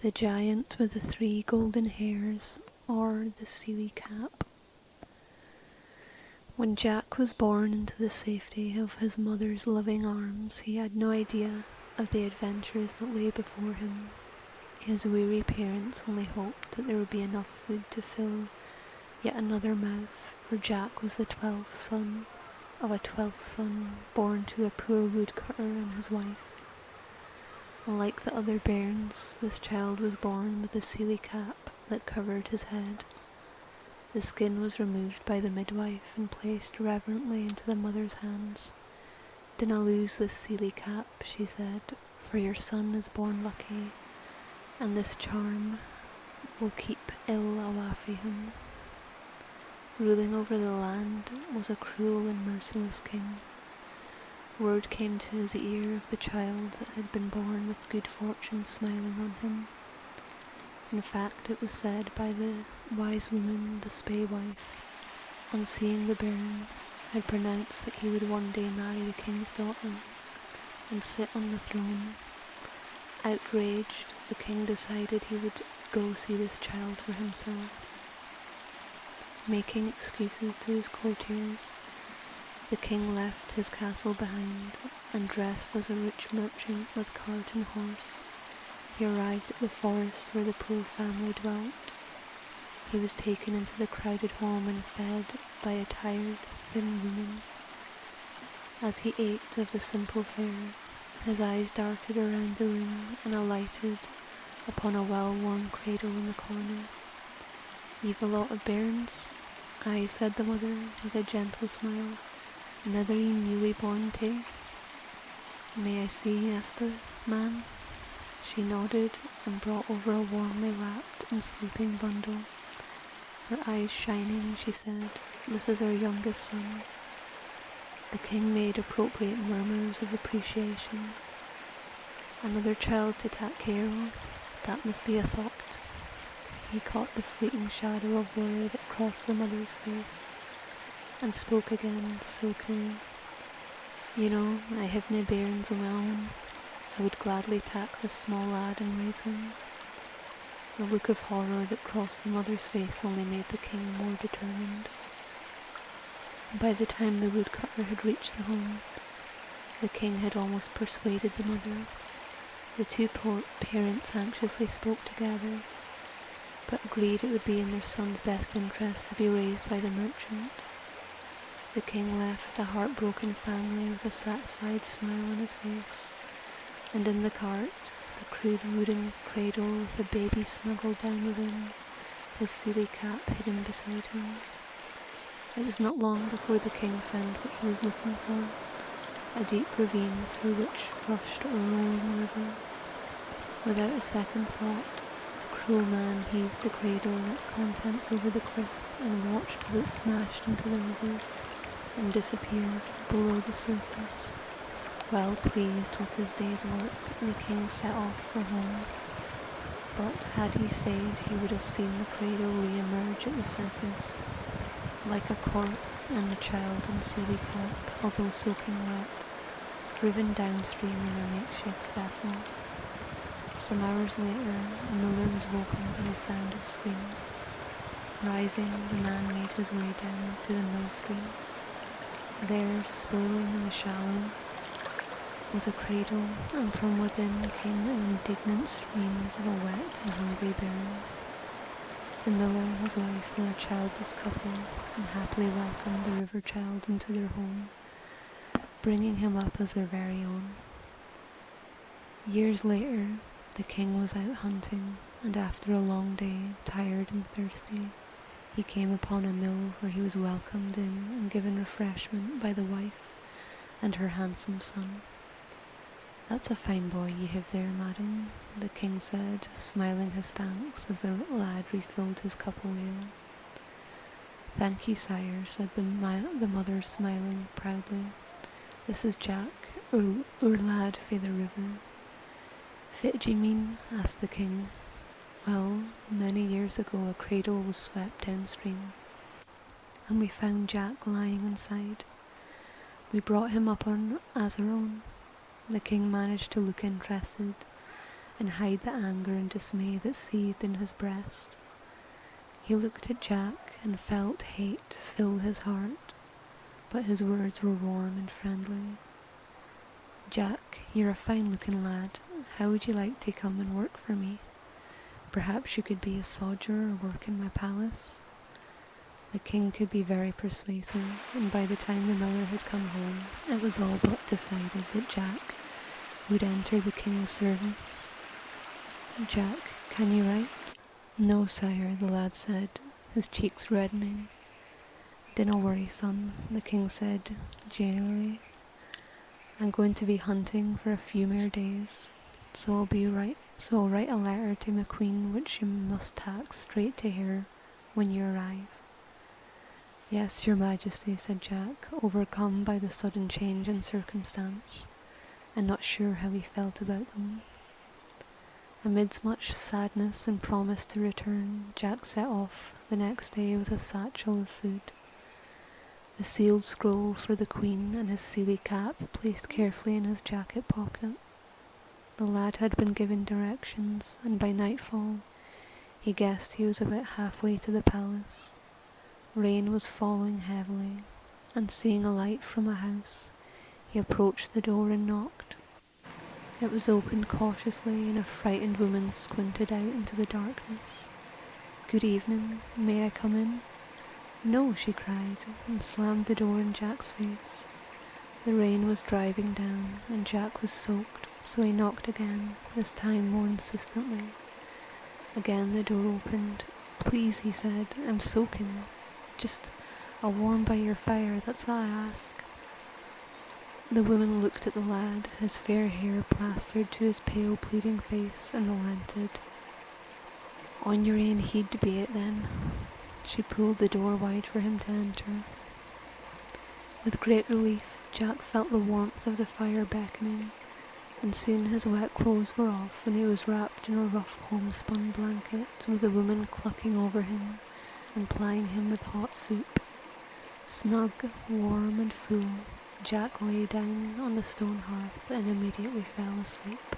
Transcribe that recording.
The Giant with the Three Golden Hairs, or the Seelie Cap. When Jack was born into the safety of his mother's loving arms, he had no idea of the adventures that lay before him. His weary parents only hoped that there would be enough food to fill yet another mouth, for Jack was the 12th son of a 12th son born to a poor woodcutter and his wife. Unlike the other bairns, this child was born with a seelie cap that covered his head. The skin was removed by the midwife and placed reverently into the mother's hands. "Dinna lose this seelie cap," she said, "for your son is born lucky, and this charm will keep ill awa fae him." Ruling over the land was a cruel and merciless king. Word came to his ear of the child that had been born with good fortune smiling on him. In fact, it was said by the wise woman, the spae wife, on seeing the bairn, had pronounced that he would one day marry the king's daughter and sit on the throne. Outraged, the king decided he would go see this child for himself. Making excuses to his courtiers, the king left his castle behind, and dressed as a rich merchant with cart and horse, he arrived at the forest where the poor family dwelt. He was taken into the crowded home and fed by a tired, thin woman. As he ate of the simple fare, his eyes darted around the room and alighted upon a well-worn cradle in the corner. "You've a lot of bairns?" "Aye," said the mother, with a gentle smile. "Another newly born too?" "May I see?" asked the man. She nodded and brought over a warmly wrapped and sleeping bundle. Her eyes shining, she said, "This is our youngest son." The king made appropriate murmurs of appreciation. "Another child to take care of, that must be a thought." He caught the fleeting shadow of worry that crossed the mother's face, and spoke again silkily. "You know, I have nae bairns o' my own. I would gladly take this small lad and raise him." The look of horror that crossed the mother's face only made the king more determined. By the time the woodcutter had reached the home, the king had almost persuaded the mother. The two parents anxiously spoke together, but agreed it would be in their son's best interest to be raised by the merchant. The king left a heartbroken family with a satisfied smile on his face, and in the cart, the crude wooden cradle with the baby snuggled down within, his seelie cap hidden beside him. It was not long before the king found what he was looking for, a deep ravine through which rushed a roaring river. Without a second thought, the cruel man heaved the cradle and its contents over the cliff and watched as it smashed into the river and disappeared below the surface. Well pleased with his day's work, the king set off for home. But had he stayed, he would have seen the cradle re-emerge at the surface, like a cork, and the child in seelie cap, although soaking wet, driven downstream in their makeshift vessel. Some hours later, a miller was woken by the sound of screaming. Rising, the man made his way down to the mill stream. There, swirling in the shallows, was a cradle, and from within came indignant screams of a wet and hungry bairn. The miller and his wife were a childless couple, and happily welcomed the river child into their home, bringing him up as their very own. Years later, the king was out hunting, and after a long day, tired and thirsty, he came upon a mill where he was welcomed in and given refreshment by the wife and her handsome son. "That's a fine boy you have there, madam," the king said, smiling his thanks as the lad refilled his cup of ale. "Thank you, sire," said the mother, smiling proudly. "This is Jack, our lad fae the river." "Fit d'ye mean?" asked the king. "Well, many years ago a cradle was swept downstream, and we found Jack lying inside. We brought him up as our own." The king managed to look interested, and hide the anger and dismay that seethed in his breast. He looked at Jack and felt hate fill his heart, but his words were warm and friendly. "Jack, you're a fine-looking lad. How would you like to come and work for me? Perhaps you could be a soldier or work in my palace." The king could be very persuasive, and by the time the miller had come home, it was all but decided that Jack would enter the king's service. "Jack, can you write?" "No, sire," the lad said, his cheeks reddening. "Dinna worry, son," the king said genially. "I'm going to be hunting for a few more days, so I'll write a letter to my queen which you must tax straight to her when you arrive." "Yes, your majesty," said Jack, overcome by the sudden change in circumstance, and not sure how he felt about them. Amidst much sadness and promise to return, Jack set off the next day with a satchel of food, the sealed scroll for the queen and his sealy cap placed carefully in his jacket pocket. The lad had been given directions, and by nightfall he guessed he was about halfway to the palace. Rain was falling heavily, and seeing a light from a house, he approached the door and knocked. It was opened cautiously, and a frightened woman squinted out into the darkness. "Good evening, may I come in?" "No," she cried, and slammed the door in Jack's face. The rain was driving down, and Jack was soaked, so he knocked again, this time more insistently. Again the door opened. "Please," he said, "I'm soaking. Just a warm by your fire, that's all I ask." The woman looked at the lad, his fair hair plastered to his pale pleading face, and relented. "On your ain heed be it then." She pulled the door wide for him to enter. With great relief, Jack felt the warmth of the fire beckoning, and soon his wet clothes were off and he was wrapped in a rough homespun blanket, with the woman clucking over him and plying him with hot soup. Snug, warm and full, Jack lay down on the stone hearth and immediately fell asleep.